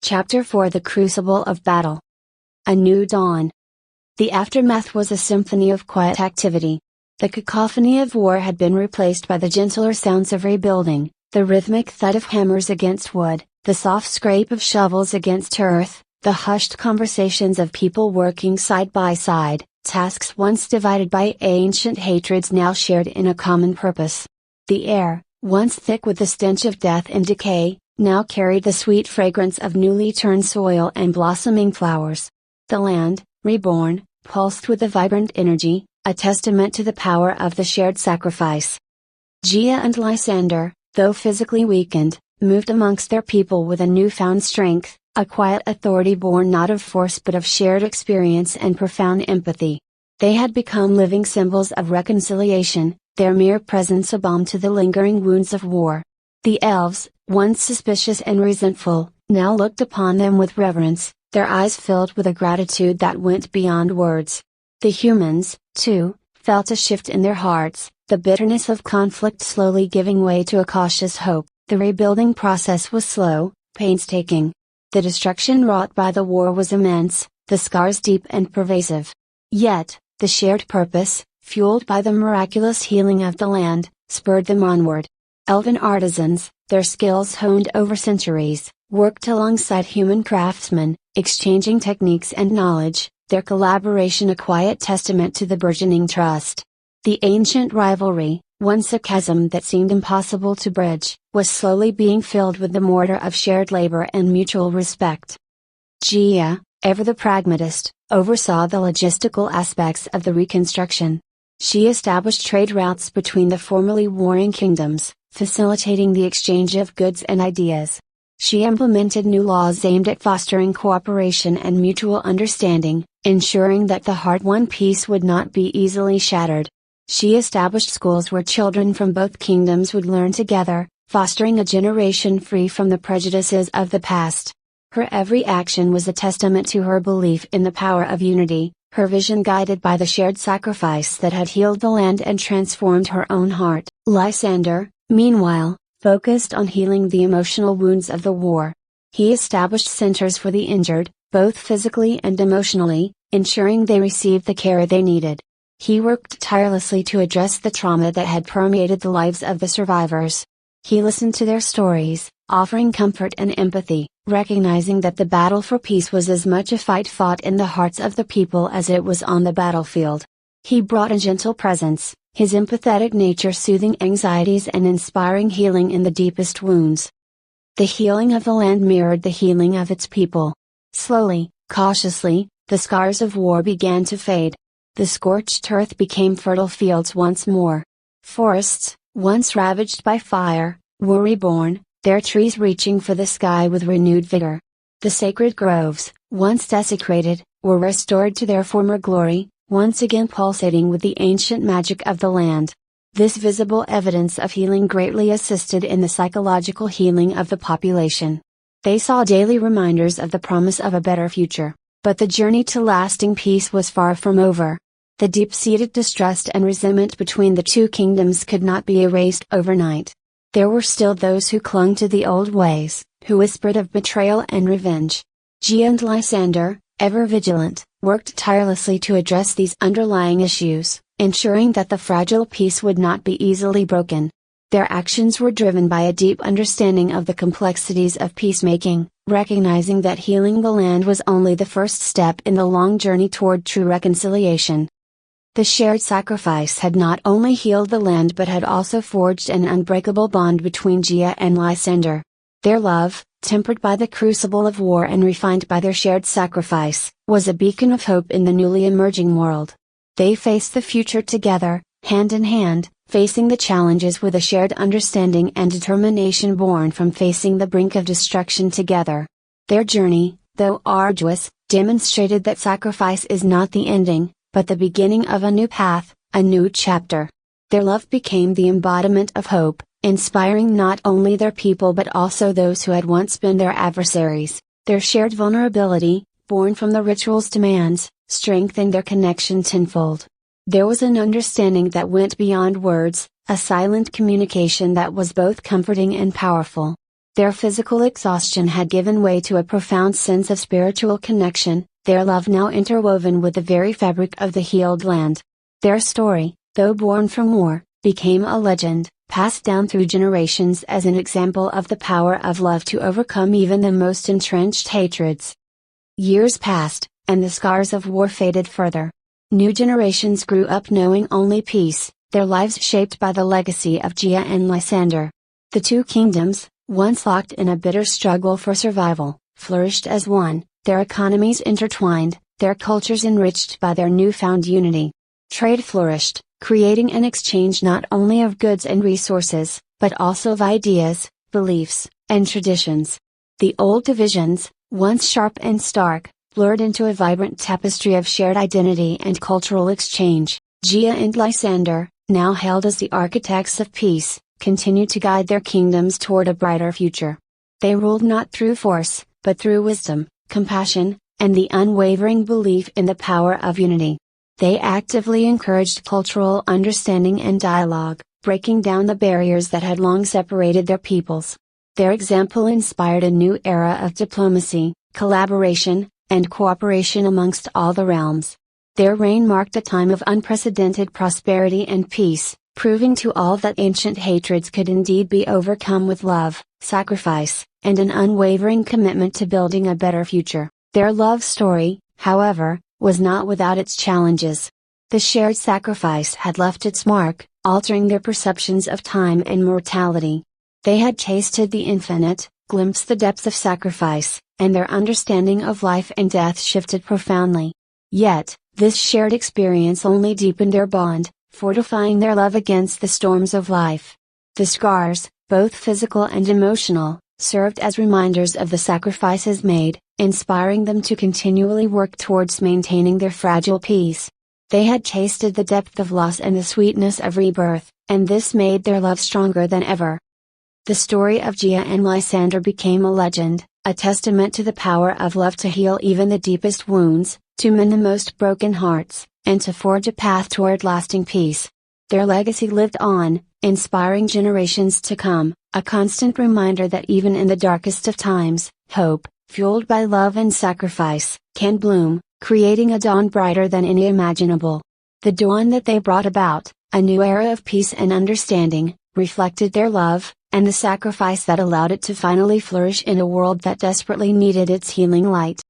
Chapter 4: The Crucible of Battle. A New Dawn. The aftermath was a symphony of quiet activity. The cacophony of war had been replaced by the gentler sounds of rebuilding, the rhythmic thud of hammers against wood, the soft scrape of shovels against earth, the hushed conversations of people working side by side, tasks once divided by ancient hatreds now shared in a common purpose. The air, once thick with the stench of death and decay, now carried the sweet fragrance of newly turned soil and blossoming flowers. The land, reborn, pulsed with a vibrant energy, a testament to the power of the shared sacrifice. Gia and Lysander, though physically weakened, moved amongst their people with a newfound strength, a quiet authority born not of force but of shared experience and profound empathy. They had become living symbols of reconciliation, their mere presence a balm to the lingering wounds of war. The elves, once suspicious and resentful, now looked upon them with reverence, their eyes filled with a gratitude that went beyond words. The humans, too, felt a shift in their hearts, the bitterness of conflict slowly giving way to a cautious hope. The rebuilding process was slow, painstaking. The destruction wrought by the war was immense, the scars deep and pervasive. Yet, the shared purpose, fueled by the miraculous healing of the land, spurred them onward. Elven artisans, their skills honed over centuries, worked alongside human craftsmen, exchanging techniques and knowledge, their collaboration a quiet testament to the burgeoning trust. The ancient rivalry, once a chasm that seemed impossible to bridge, was slowly being filled with the mortar of shared labor and mutual respect. Gia, ever the pragmatist, oversaw the logistical aspects of the reconstruction. She established trade routes between the formerly warring kingdoms, facilitating the exchange of goods and ideas. She implemented new laws aimed at fostering cooperation and mutual understanding, ensuring that the hard-won peace would not be easily shattered. She established schools where children from both kingdoms would learn together, fostering a generation free from the prejudices of the past. Her every action was a testament to her belief in the power of unity, her vision guided by the shared sacrifice that had healed the land and transformed her own heart. Lysander, meanwhile, focused on healing the emotional wounds of the war. He established centers for the injured, both physically and emotionally, ensuring they received the care they needed. He worked tirelessly to address the trauma that had permeated the lives of the survivors. He listened to their stories, offering comfort and empathy, recognizing that the battle for peace was as much a fight fought in the hearts of the people as it was on the battlefield. He brought a gentle presence, his empathetic nature soothing anxieties and inspiring healing in the deepest wounds. The healing of the land mirrored the healing of its people. Slowly, cautiously, the scars of war began to fade. The scorched earth became fertile fields once more. Forests, once ravaged by fire, were reborn, their trees reaching for the sky with renewed vigor. The sacred groves, once desecrated, were restored to their former glory, once again pulsating with the ancient magic of the land. This visible evidence of healing greatly assisted in the psychological healing of the population. They saw daily reminders of the promise of a better future, but the journey to lasting peace was far from over. The deep-seated distrust and resentment between the two kingdoms could not be erased overnight. There were still those who clung to the old ways, who whispered of betrayal and revenge. Gia and Lysander, ever vigilant, worked tirelessly to address these underlying issues, ensuring that the fragile peace would not be easily broken. Their actions were driven by a deep understanding of the complexities of peacemaking, recognizing that healing the land was only the first step in the long journey toward true reconciliation. The shared sacrifice had not only healed the land but had also forged an unbreakable bond between Gia and Lysander. Their love, tempered by the crucible of war and refined by their shared sacrifice, was a beacon of hope in the newly emerging world. They faced the future together, hand in hand, facing the challenges with a shared understanding and determination born from facing the brink of destruction together. Their journey, though arduous, demonstrated that sacrifice is not the ending, but the beginning of a new path, a new chapter. Their love became the embodiment of hope, inspiring not only their people but also those who had once been their adversaries. Their shared vulnerability, born from the ritual's demands, strengthened their connection tenfold. There was an understanding that went beyond words, a silent communication that was both comforting and powerful. Their physical exhaustion had given way to a profound sense of spiritual connection, their love now interwoven with the very fabric of the healed land. Their story, though born from war, became a legend, passed down through generations as an example of the power of love to overcome even the most entrenched hatreds. Years passed, and the scars of war faded further. New generations grew up knowing only peace, their lives shaped by the legacy of Gia and Lysander. The two kingdoms, once locked in a bitter struggle for survival, flourished as one, their economies intertwined, their cultures enriched by their newfound unity. Trade flourished, creating an exchange not only of goods and resources, but also of ideas, beliefs, and traditions. The old divisions, once sharp and stark, blurred into a vibrant tapestry of shared identity and cultural exchange. Gia and Lysander, now hailed as the architects of peace, continued to guide their kingdoms toward a brighter future. They ruled not through force, but through wisdom, compassion, and the unwavering belief in the power of unity. They actively encouraged cultural understanding and dialogue, breaking down the barriers that had long separated their peoples. Their example inspired a new era of diplomacy, collaboration, and cooperation amongst all the realms. Their reign marked a time of unprecedented prosperity and peace, proving to all that ancient hatreds could indeed be overcome with love, sacrifice, and an unwavering commitment to building a better future. Their love story, however, was not without its challenges. The shared sacrifice had left its mark, altering their perceptions of time and mortality. They had tasted the infinite, glimpsed the depths of sacrifice, and their understanding of life and death shifted profoundly. Yet, this shared experience only deepened their bond, fortifying their love against the storms of life. The scars, both physical and emotional, served as reminders of the sacrifices made, inspiring them to continually work towards maintaining their fragile peace. They had tasted the depth of loss and the sweetness of rebirth, and this made their love stronger than ever. The story of Gia and Lysander became a legend, a testament to the power of love to heal even the deepest wounds, to mend the most broken hearts, and to forge a path toward lasting peace. Their legacy lived on, inspiring generations to come, a constant reminder that even in the darkest of times, hope, fueled by love and sacrifice, can bloom, creating a dawn brighter than any imaginable. The dawn that they brought about, a new era of peace and understanding, reflected their love, and the sacrifice that allowed it to finally flourish in a world that desperately needed its healing light.